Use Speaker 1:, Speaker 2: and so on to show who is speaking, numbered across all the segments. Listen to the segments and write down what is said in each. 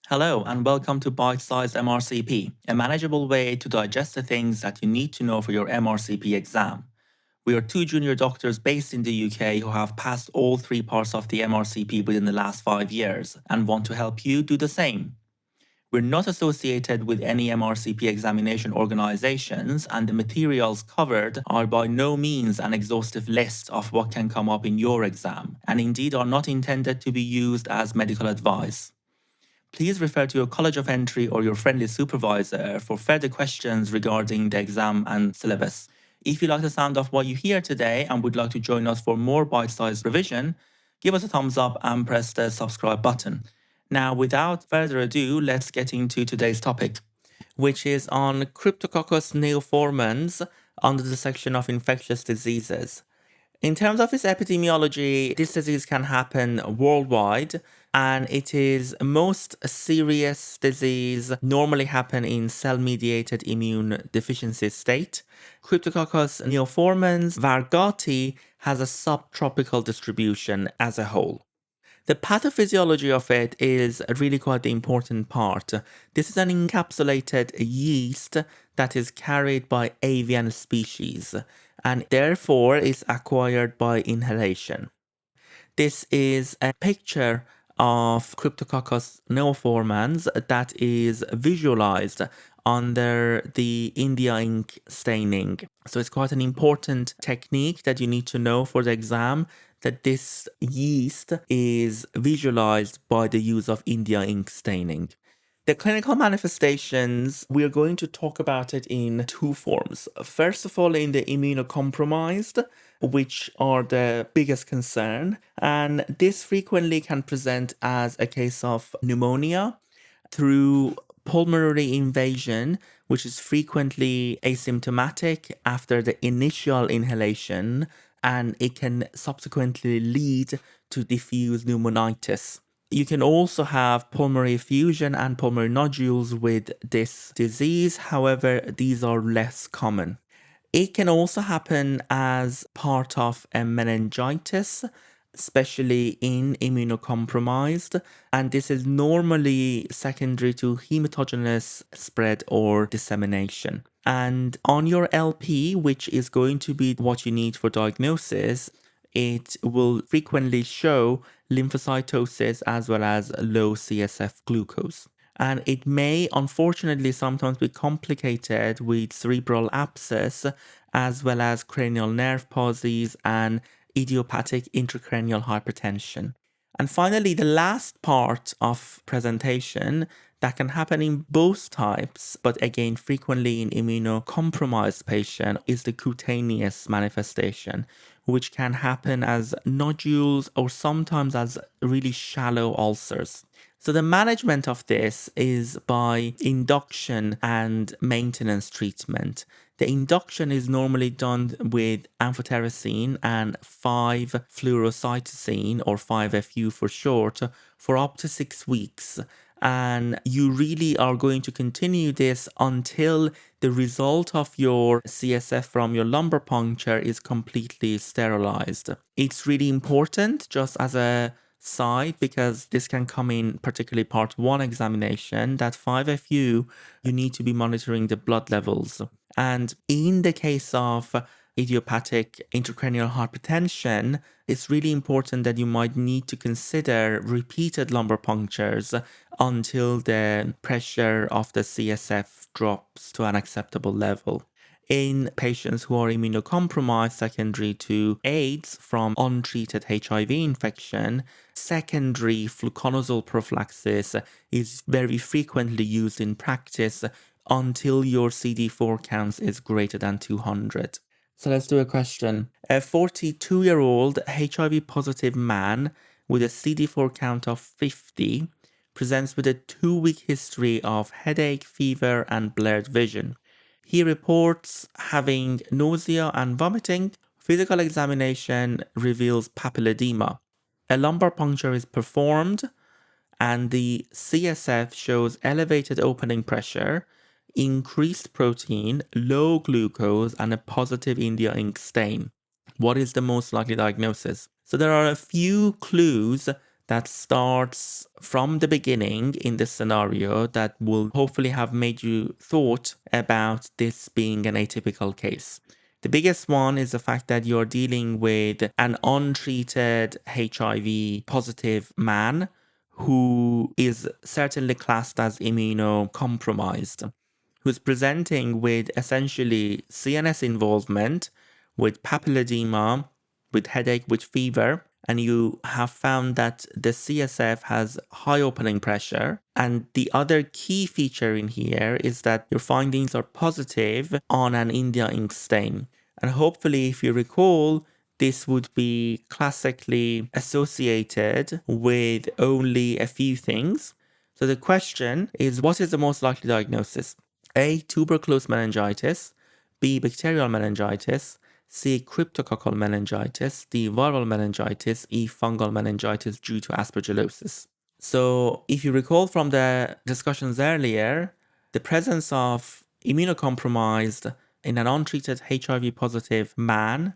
Speaker 1: Hello, and welcome to Bite-Sized MRCP, a manageable way to digest the things that you need to know for your MRCP exam. We are two junior doctors based in the UK who have passed all three parts of the MRCP within the last 5 years and want to help you do the same. We're not associated with any MRCP examination organizations, and the materials covered are by no means an exhaustive list of what can come up in your exam, and indeed are not intended to be used as medical advice. Please refer to your College of Entry or your friendly supervisor for further questions regarding the exam and syllabus. If you like the sound of what you hear today and would like to join us for more bite-sized revision, give us a thumbs up and press the subscribe button. Now, without further ado, let's get into today's topic, which is on Cryptococcus Neoformans under the section of infectious diseases. In terms of its epidemiology, this disease can happen worldwide, and it is most serious disease normally happen in cell-mediated immune deficiency state. Cryptococcus neoformans variegati has a subtropical distribution as a whole. The pathophysiology of it is really quite the important part. This is an encapsulated yeast that is carried by avian species and therefore is acquired by inhalation. This is a picture of Cryptococcus neoformans that is visualized under the India ink staining. So it's quite an important technique that you need to know for the exam, that this yeast is visualized by the use of India ink staining. The clinical manifestations, we are going to talk about it in two forms. First of all, in the immunocompromised, which are the biggest concern. And this frequently can present as a case of pneumonia through pulmonary invasion, which is frequently asymptomatic after the initial inhalation, and it can subsequently lead to diffuse pneumonitis. You can also have pulmonary effusion and pulmonary nodules with this disease. However, these are less common. It can also happen as part of a meningitis, especially in immunocompromised, and this is normally secondary to hematogenous spread or dissemination. And on your LP, which is going to be what you need for diagnosis, it will frequently show lymphocytosis as well as low CSF glucose. And it may unfortunately sometimes be complicated with cerebral abscess as well as cranial nerve palsies and idiopathic intracranial hypertension. And finally, the last part of presentation that can happen in both types, but again frequently in immunocompromised patient, is the cutaneous manifestation, which can happen as nodules or sometimes as really shallow ulcers. So the management of this is by induction and maintenance treatment. The induction is normally done with amphotericin and 5-fluorocytosine, or 5-FU for short, for up to 6 weeks. And you really are going to continue this until the result of your CSF from your lumbar puncture is completely sterilized. It's really important, just as a side, because this can come in particularly part 1 examination, that 5-FU, you need to be monitoring the blood levels. And in the case of idiopathic intracranial hypertension, it's really important that you might need to consider repeated lumbar punctures until the pressure of the CSF drops to an acceptable level. In patients who are immunocompromised secondary to AIDS from untreated HIV infection, secondary fluconazole prophylaxis is very frequently used in practice until your CD4 counts is greater than 200. So let's do a question. A 42-year-old HIV positive man with a CD4 count of 50 presents with a 2-week history of headache, fever, and blurred vision. He reports having nausea and vomiting. Physical examination reveals papilledema. A lumbar puncture is performed, and the CSF shows elevated opening pressure, increased protein, low glucose, and a positive India ink stain. What is the most likely diagnosis? So there are a few clues that starts from the beginning in this scenario that will hopefully have made you thought about this being an atypical case. The biggest one is the fact that you're dealing with an untreated HIV positive man who is certainly classed as immunocompromised, who's presenting with essentially CNS involvement, with papilledema, with headache, with fever, and you have found that the CSF has high opening pressure. And the other key feature in here is that your findings are positive on an India ink stain. And hopefully, if you recall, this would be classically associated with only a few things. So the question is, what is the most likely diagnosis? A. Tuberculous meningitis. B. Bacterial meningitis. C. Cryptococcal meningitis. D. Viral meningitis. E. Fungal meningitis due to aspergillosis. So if you recall from the discussions earlier, the presence of immunocompromised in an untreated HIV positive man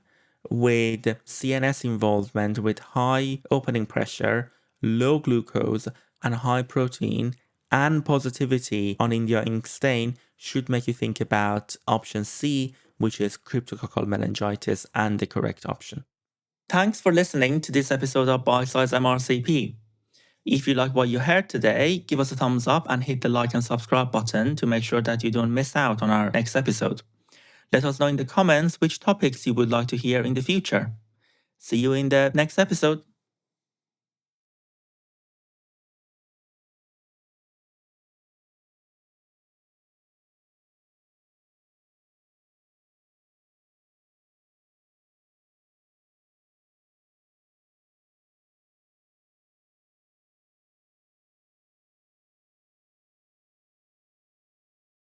Speaker 1: with CNS involvement with high opening pressure, low glucose, and high protein, and positivity on India ink stain should make you think about option C, which is cryptococcal meningitis, and the correct option. Thanks for listening to this episode of Bite Size MRCP. If you like what you heard today, give us a thumbs up and hit the like and subscribe button to make sure that you don't miss out on our next episode. Let us know in the comments which topics you would like to hear in the future. See you in the next episode.